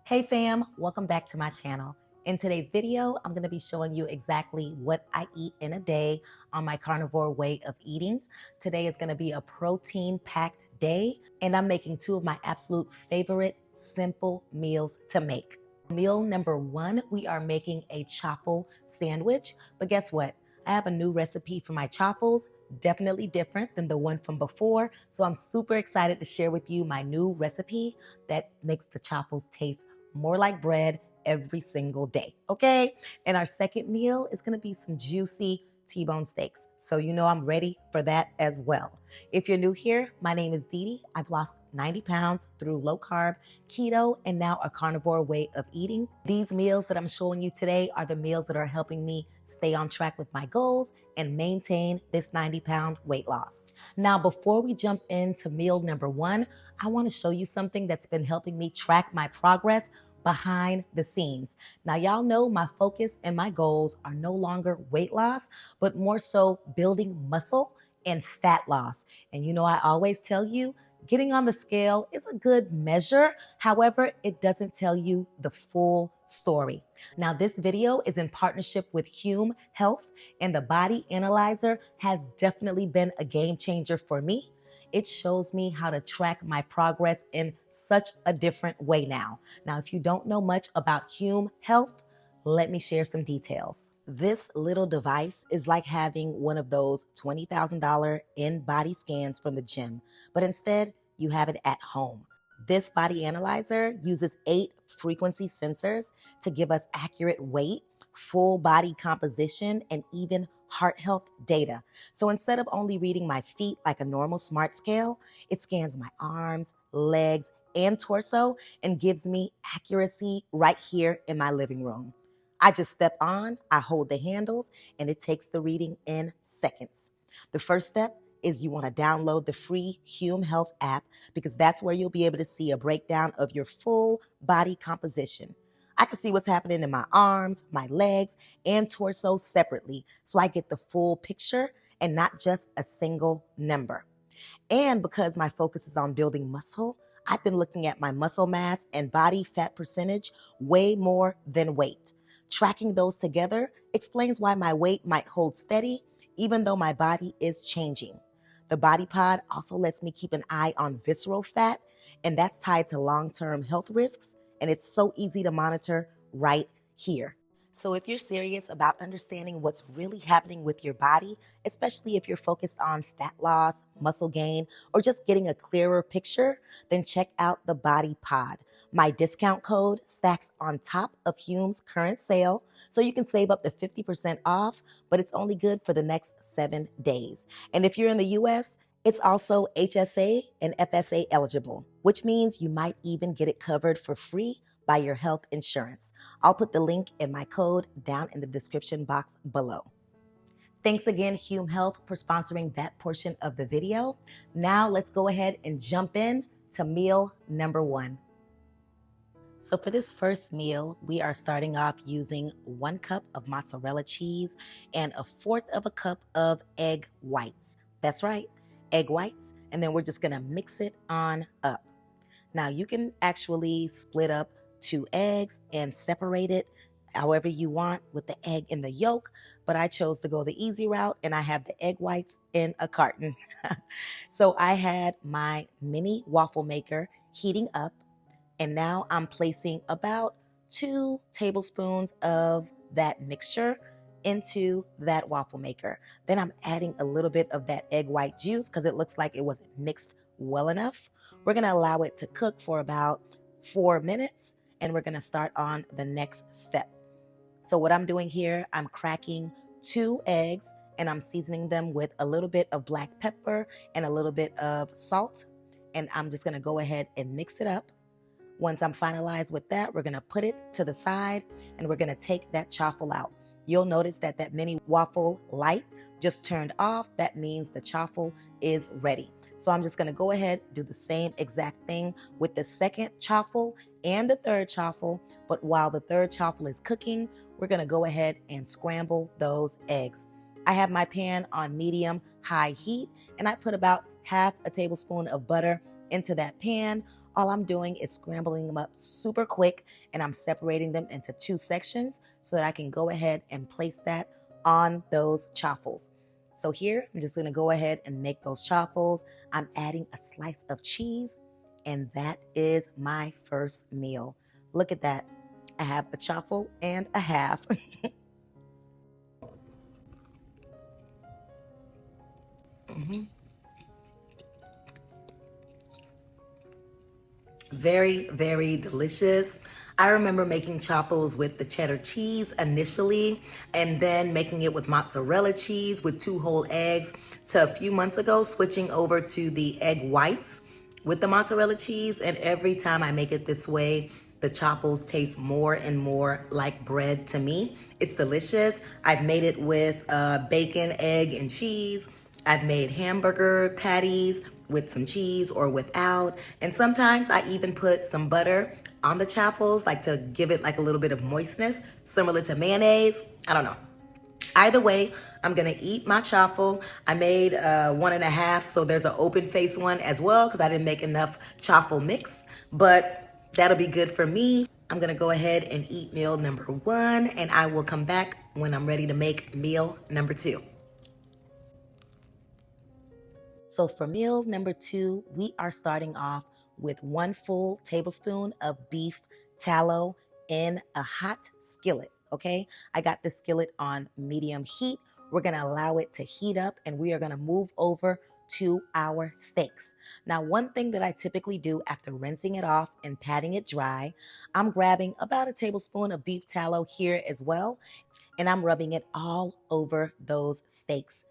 Hey fam, welcome back to my channel. In today's video, I'm gonna be showing you exactly what I eat in a day on my carnivore way of eating. Today is gonna be a protein-packed day, and I'm making two of my absolute favorite simple meals to make. Meal number one, we are making a chaffle sandwich, but guess what? I have a new recipe for my chaffles, definitely different than the one from before, so I'm super excited to share with you my new recipe that makes the chaffles taste more like bread every single day, okay? And our second meal is gonna be some juicy T-bone steaks. So you know I'm ready for that as well. If you're new here, my name is DeeDee. I've lost 90 pounds through low carb, keto, and now a carnivore way of eating. These meals that I'm showing you today are the meals that are helping me stay on track with my goals and maintain this 90-pound weight loss. Now, before we jump into meal number one, I want to show you something that's been helping me track my progress behind the scenes. Now, y'all know my focus and my goals are no longer weight loss, but more so building muscle and fat loss. And you know, I always tell you, getting on the scale is a good measure. However, it doesn't tell you the full story. Now, this video is in partnership with Hume Health, and the Body Analyzer has definitely been a game changer for me. It shows me how to track my progress in such a different way now. Now, if you don't know much about Hume Health, let me share some details. This little device is like having one of those $20,000 in-body scans from the gym, but instead you have it at home. This body analyzer uses 8 frequency sensors to give us accurate weight, full body composition, and even heart health data. So instead of only reading my feet like a normal smart scale, it scans my arms, legs, and torso and gives me accuracy right here in my living room. I just step on, I hold the handles, and it takes the reading in seconds. The first step is you want to download the free Hume Health app, because that's where you'll be able to see a breakdown of your full body composition. I can see what's happening in my arms, my legs, and torso separately, so I get the full picture and not just a single number. And because my focus is on building muscle, I've been looking at my muscle mass and body fat percentage way more than weight. Tracking those together explains why my weight might hold steady even though my body is changing. The Body Pod also lets me keep an eye on visceral fat, and that's tied to long-term health risks, and it's so easy to monitor right here. So if you're serious about understanding what's really happening with your body, especially if you're focused on fat loss, muscle gain, or just getting a clearer picture, then check out the Body Pod. My discount code stacks on top of Hume's current sale, so you can save up to 50% off, but it's only good for the next 7 days. And if you're in the US, it's also HSA and FSA eligible, which means you might even get it covered for free by your health insurance. I'll put the link in my code down in the description box below. Thanks again, Hume Health, for sponsoring that portion of the video. Now let's go ahead and jump in to meal number one. So for this first meal, we are starting off using 1 cup of mozzarella cheese and 1/4 cup of egg whites. That's right, egg whites. And then we're just gonna mix it on up. Now you can actually split up 2 eggs and separate it however you want with the egg in the yolk, but I chose to go the easy route and I have the egg whites in a carton. So I had my mini waffle maker heating up, and now I'm placing about 2 tablespoons of that mixture into that waffle maker. Then I'm adding a little bit of that egg white juice because it looks like it wasn't mixed well enough. We're gonna allow it to cook for about 4 minutes, and we're gonna start on the next step. So what I'm doing here, I'm cracking 2 eggs and I'm seasoning them with a little bit of black pepper and a little bit of salt. And I'm just gonna go ahead and mix it up. Once I'm finalized with that, we're gonna put it to the side and we're gonna take that chaffle out. You'll notice that that mini waffle light just turned off, that means the chaffle is ready. So I'm just gonna go ahead, do the same exact thing with the second chaffle and the third chaffle. But while the third chaffle is cooking, we're gonna go ahead and scramble those eggs. I have my pan on medium high heat, and I put about half a tablespoon of butter into that pan. All I'm doing is scrambling them up super quick, and I'm separating them into two sections so that I can go ahead and place that on those chaffles. So here, I'm just gonna go ahead and make those chaffles. I'm adding a slice of cheese, and that is my first meal. Look at that. I have a chaffle and a half. Mhm. Very, very delicious. I remember making chaffles with the cheddar cheese initially, and then making it with mozzarella cheese with two whole eggs, to a few months ago switching over to the egg whites with the mozzarella cheese. And every time I make it this way, the chaffles taste more and more like bread to me. It's delicious. I've made it with bacon, egg, and cheese. I've made hamburger patties with some cheese or without. And sometimes I even put some butter on the chaffles, like to give it like a little bit of moistness, similar to mayonnaise. I don't know. Either way, I'm gonna eat my chaffle. I made one and a half, so there's an open face one as well because I didn't make enough chaffle mix, but that'll be good for me. I'm gonna go ahead and eat meal number one, and I will come back when I'm ready to make meal number two. So for meal number two, we are starting off with 1 full tablespoon of beef tallow in a hot skillet. Okay, I got this skillet on medium heat. We're gonna allow it to heat up, and we are gonna move over to our steaks. Now, one thing that I typically do after rinsing it off and patting it dry, I'm grabbing about a tablespoon of beef tallow here as well, and I'm rubbing it all over those steaks.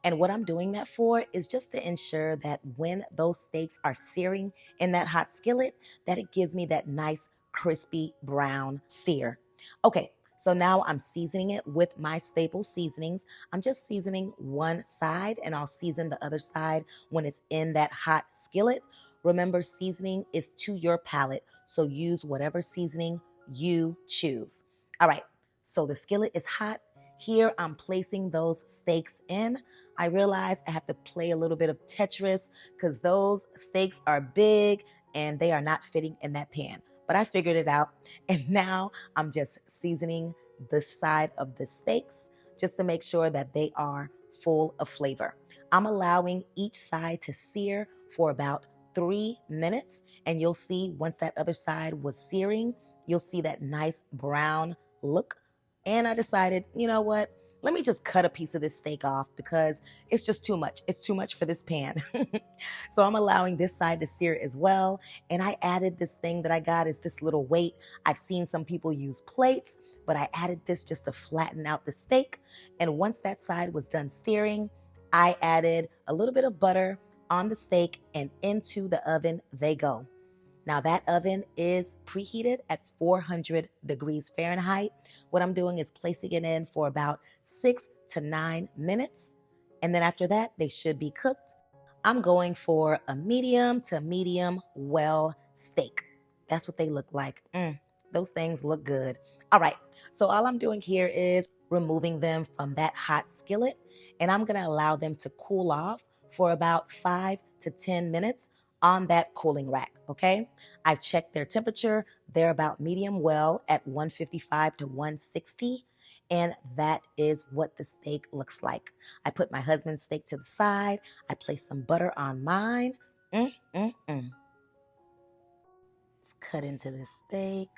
And what I'm doing that for is just to ensure that when those steaks are searing in that hot skillet, that it gives me that nice crispy brown sear. Okay, so now I'm seasoning it with my staple seasonings. I'm just seasoning one side, and I'll season the other side when it's in that hot skillet. Remember, seasoning is to your palate, so use whatever seasoning you choose. All right, so the skillet is hot. Here I'm placing those steaks in. I realize I have to play a little bit of Tetris because those steaks are big and they are not fitting in that pan. But I figured it out. And now I'm just seasoning the side of the steaks just to make sure that they are full of flavor. I'm allowing each side to sear for about 3 minutes. And you'll see once that other side was searing, you'll see that nice brown look. And I decided, you know what? Let me just cut a piece of this steak off because it's just too much. It's too much for this pan. So I'm allowing this side to sear as well. And I added this thing that I got, is this little weight. I've seen some people use plates, but I added this just to flatten out the steak. And once that side was done searing, I added a little bit of butter on the steak, and into the oven they go. Now that oven is preheated at 400 degrees Fahrenheit. What I'm doing is placing it in for about 6 to 9 minutes. And then after that, they should be cooked. I'm going for a medium to medium well steak. That's what they look like. Those things look good. All right, so all I'm doing here is removing them from that hot skillet, and I'm gonna allow them to cool off for about 5 to 10 minutes on that cooling rack, okay? I've checked their temperature. They're about medium well at 155 to 160. And that is what the steak looks like. I put my husband's steak to the side. I placed some butter on mine. Let's cut into this steak.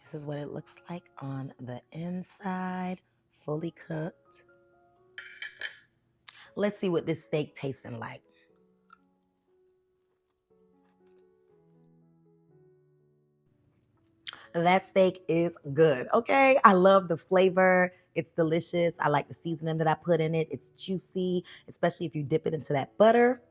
This is what it looks like on the inside, fully cooked. Let's see what this steak tasting like. That steak is good, okay? I love the flavor. It's delicious. I like the seasoning that I put in it. It's juicy, especially if you dip it into that butter.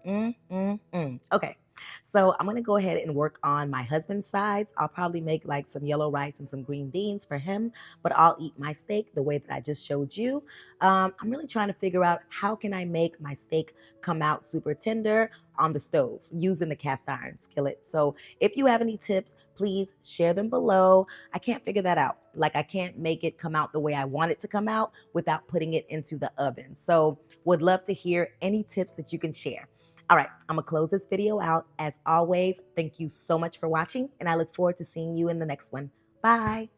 Okay, So I'm gonna go ahead and work on my husband's sides. I'll probably make like some yellow rice and some green beans for him, but I'll eat my steak the way that I just showed you. I'm really trying to figure out how can I make my steak come out super tender on the stove using the cast iron skillet. So if you have any tips, please share them below. I can't figure that out. Like I can't make it come out the way I want it to come out without putting it into the oven. So would love to hear any tips that you can share. All right, I'm gonna close this video out. As always, thank you so much for watching, and I look forward to seeing you in the next one. Bye.